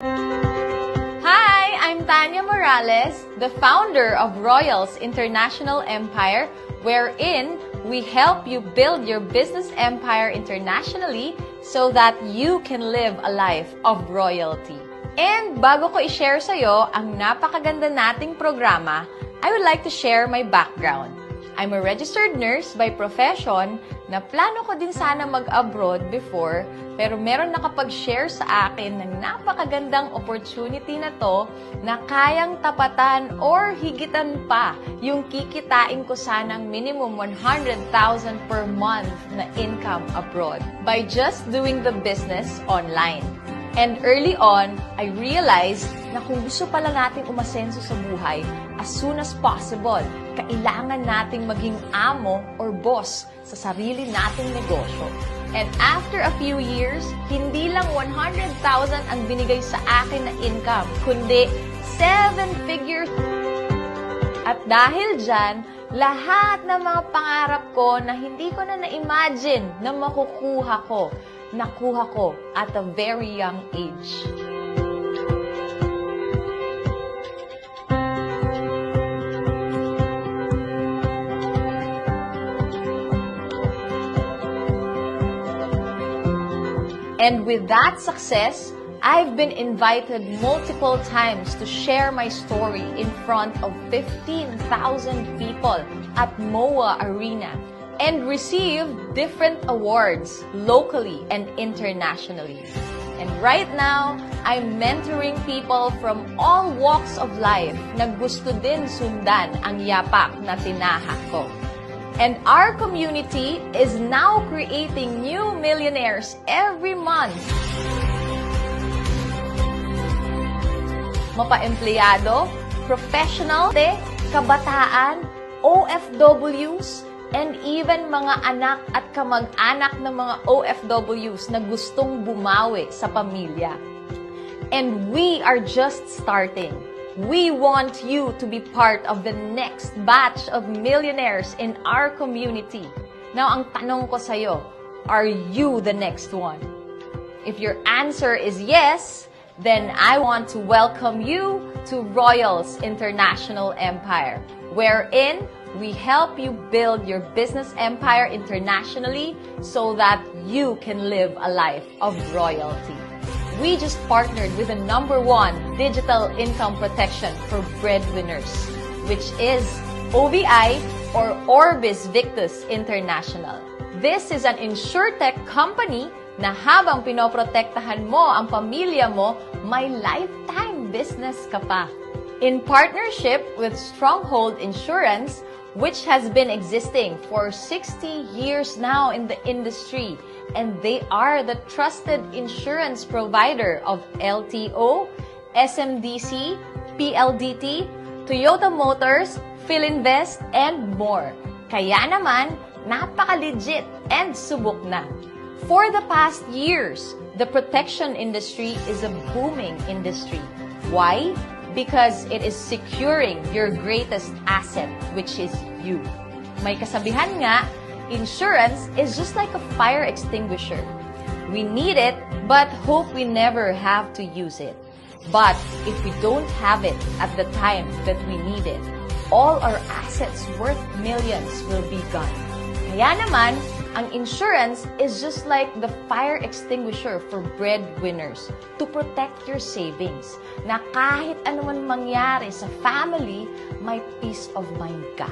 Hi, I'm Tanya Morales, the founder of Royals International Empire, wherein we help you build your business empire internationally so that you can live a life of royalty. And bago ko i-share sa'yo ang napakaganda nating programa, I would like to share my background. I'm a registered nurse by profession na plano ko din sana mag-abroad before, pero meron nakapag-share sa akin ng napakagandang opportunity na to na kayang tapatan or higitan pa yung kikitain ko sanang minimum 100,000 per month na income abroad by just doing the business online. And early on, I realized na kung gusto pala natin umasenso sa buhay, as soon as possible, kailangan nating maging amo or boss sa sarili nating negosyo. And after a few years, hindi lang 100,000 ang binigay sa akin na income, kundi 7 figures. At dahil dyan, lahat ng mga pangarap ko na hindi ko na na-imagine na makukuha ko, nakuha ko at a very young age. And with that success, I've been invited multiple times to share my story in front of 15,000 people at MOA Arena and receive different awards locally and internationally. And right now, I'm mentoring people from all walks of life na gusto din sundan ang yapak na tinahak ko. And our community is now creating new millionaires every month. Mapa-empleyado, professional, kabataan, OFWs, and even mga anak at kamag-anak ng mga OFWs na gustong bumawi sa pamilya. And we are just starting. We want you to be part of the next batch of millionaires in our community. Now, ang tanong ko sa'yo, are you the next one? If your answer is yes, then I want to welcome you to Royals International Empire, wherein we help you build your business empire internationally so that you can live a life of royalty. We just partnered with the #1 digital income protection for breadwinners, which is OVI or Orbis Victus International. This is an insurtech company na habang pinoprotektahan mo ang pamilya mo, may lifetime business ka pa. In partnership with Stronghold Insurance, which has been existing for 60 years now in the industry, and they are the trusted insurance provider of LTO, SMDC, PLDT, Toyota Motors, Philinvest, and more. Kaya naman, napaka-legit and subok na. For the past years, the protection industry is a booming industry. Why? Because it is securing your greatest asset, which is you. May kasabihan nga, insurance is just like a fire extinguisher. We need it, but hope we never have to use it. But if we don't have it at the time that we need it, all our assets worth millions will be gone. Kaya naman, ang insurance is just like the fire extinguisher for breadwinners to protect your savings, na kahit anuman mangyari sa family, may peace of mind ka.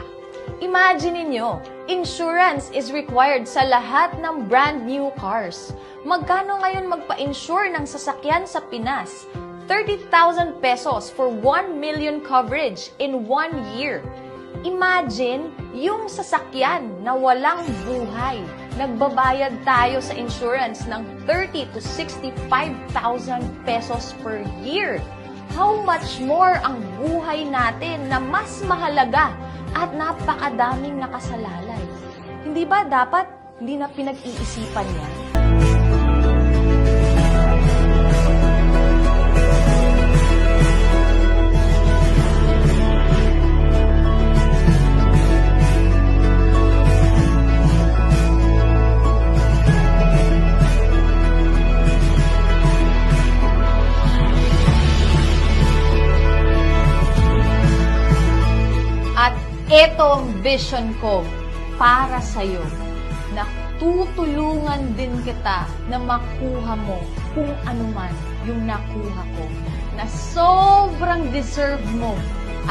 Imagine niyo, insurance is required sa lahat ng brand new cars. Magkano ngayon magpa-insure ng sasakyan sa Pinas? 30,000 pesos for 1 million coverage in 1 year. Imagine yung sasakyan na walang buhay. Nagbabayad tayo sa insurance ng 30 to 65,000 pesos per year. How much more ang buhay natin na mas mahalaga at napakadaming nakasalalay. Hindi ba dapat hindi na pinag-iisipan yan? Ito ang vision ko para sa'yo na tutulungan din kita na makuha mo kung ano man yung nakuha ko na sobrang deserve mo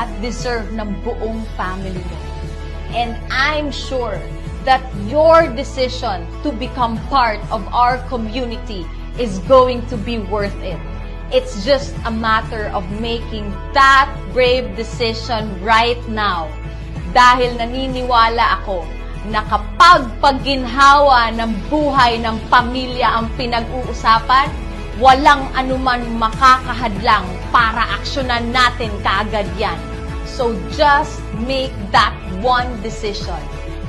at deserve ng buong family mo. And I'm sure that your decision to become part of our community is going to be worth it. It's just a matter of making that brave decision right now. Dahil naniniwala ako na kapag pagginhawa ng buhay ng pamilya ang pinag-uusapan, walang anuman makakahadlang para aksyonan natin kaagad yan. So just make that one decision.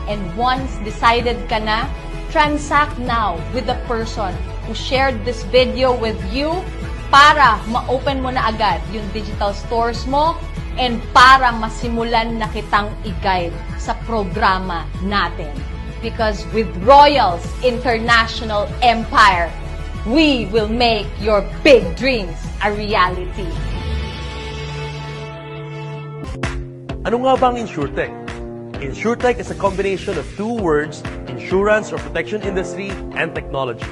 And once decided ka na, transact now with the person who shared this video with you para ma-open mo na agad yung digital stores mo and para masimulan na kitang i-guide sa programa natin. Because with Royals International Empire, we will make your big dreams a reality. Ano nga ba ang InsurTech? InsurTech is a combination of two words, insurance or protection industry and technology.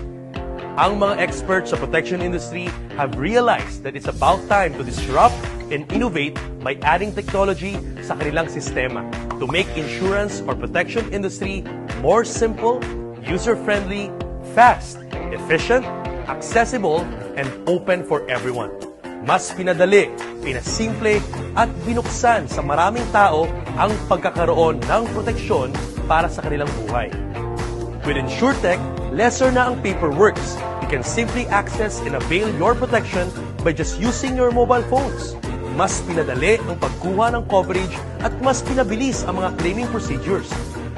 Ang mga experts sa protection industry have realized that it's about time to disrupt and innovate by adding technology sa kanilang sistema to make insurance or protection industry more simple, user-friendly, fast, efficient, accessible, and open for everyone. Mas pinadali, pinasimple, at binuksan sa maraming tao ang pagkakaroon ng proteksyon para sa kanilang buhay. With InsurTech, lesser na ang paperworks. You can simply access and avail your protection by just using your mobile phones. Mas pinadali ang pagkuha ng coverage at mas pinabilis ang mga claiming procedures.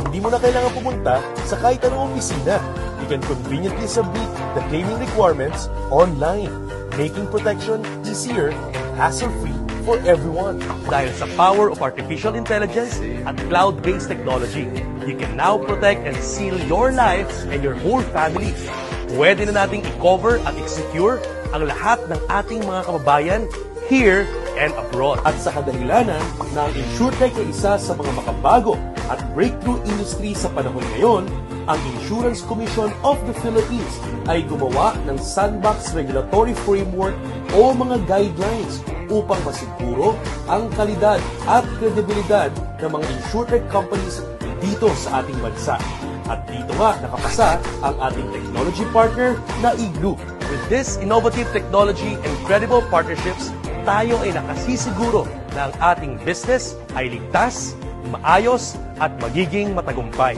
Hindi mo na kailangan pumunta sa kahit anong opisina. You can conveniently submit the claiming requirements online, making protection easier and hassle-free for everyone. Dahil sa power of artificial intelligence at cloud-based technology, you can now protect and seal your life and your whole family. Pwede na nating i-cover at i-secure ang lahat ng ating mga kababayan here and abroad. At sa kadahilanan na ang InsurTech ay isa sa mga makabago at breakthrough industry sa panahon ngayon, ang Insurance Commission of the Philippines ay gumawa ng sandbox regulatory framework o mga guidelines upang masiguro ang kalidad at kredibilidad ng mga InsurTech companies dito sa ating bansa. At dito nga nakapasa ang ating technology partner na Igloo. With this innovative technology and credible partnerships, tayo ay nakasisiguro na ang ating business ay ligtas, maayos at magiging matagumpay.